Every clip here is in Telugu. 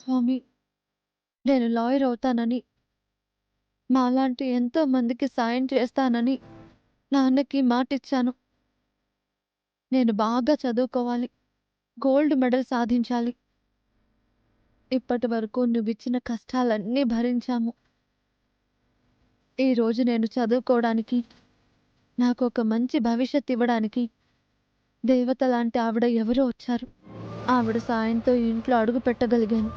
స్వామి, నేను లాయర్ అవుతానని, మాలాంటి ఎంతో మందికి సాయం చేస్తానని నాన్నకి మాటిచ్చాను. నేను బాగా చదువుకోవాలి, గోల్డ్ మెడల్ సాధించాలి. ఇప్పటి వరకు నువ్విచ్చిన కష్టాలన్నీ భరించాము. ఈరోజు నేను చదువుకోవడానికి, నాకు ఒక మంచి భవిష్యత్ ఇవ్వడానికి దేవత లాంటి ఆవిడ ఎవరో వచ్చారు. ఆవిడ సాయంతో ఈ ఇంట్లో అడుగు పెట్టగలిగాను.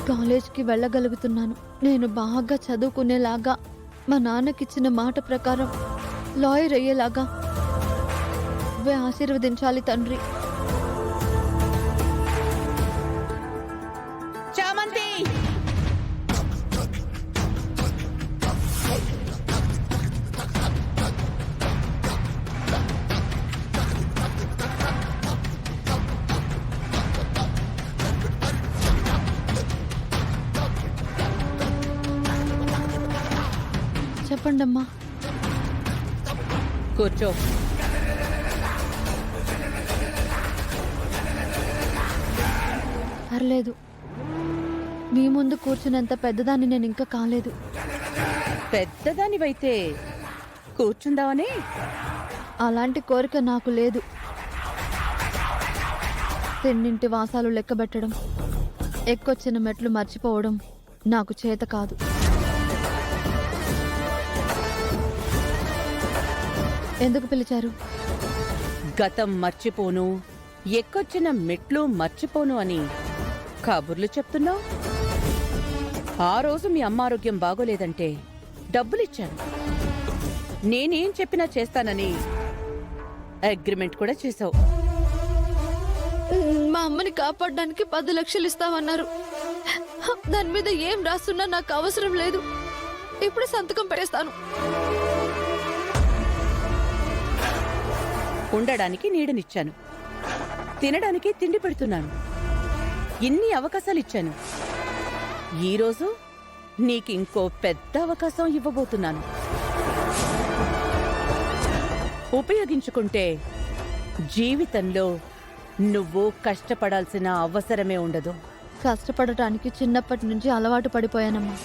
కాలేజ్కి వెళ్ళగలుగుతున్నాను. నేను బాగా చదువుకునేలాగా, మా నాన్నకిచ్చిన మాట ప్రకారం లాయర్ అయ్యేలాగా నువ్వే ఆశీర్వదించాలి తండ్రి. చామంతి! చెప్పండమ్మా. కూర్చో. పర్లేదు, మీ ముందు కూర్చున్నంత పెద్దదాన్ని నేను ఇంకా కాలేదు. పెద్దదానివైతే కూర్చుందామని. అలాంటి కోరిక నాకు లేదు. తిన్నింటి వాసాలు లెక్కబెట్టడం, ఎక్కొచ్చిన మెట్లు మర్చిపోవడం నాకు చేత కాదు. ఎందుకు పిలిచారు? గతం మర్చిపోను, ఎక్కొచ్చిన మెట్లు మర్చిపోను అని కబుర్లు చెప్తున్నావు. ఆ రోజు మీ అమ్మ ఆరోగ్యం బాగోలేదంటే డబ్బులిచ్చాను. నేనేం చెప్పినా చేస్తానని అగ్రిమెంట్ కూడా చేశావు. మా అమ్మని కాపాడడానికి 10 లక్షలు ఇస్తామన్నారు. దాని మీద ఏం రాస్తున్నా నాకు అవసరం లేదు. ఇప్పుడు సంతకం పెట్టేస్తాను. ఉండడానికి నీడనిచ్చాను, తినడానికి తిండి పెడుతున్నాను, ఇన్ని అవకాశాలిచ్చాను. ఈరోజు నీకింకో పెద్ద అవకాశం ఇవ్వబోతున్నాను. ఉపయోగించుకుంటే జీవితంలో నువ్వు కష్టపడాల్సిన అవసరమే ఉండదు. కష్టపడటానికి చిన్నప్పటి నుంచి అలవాటు పడిపోయానమ్మా.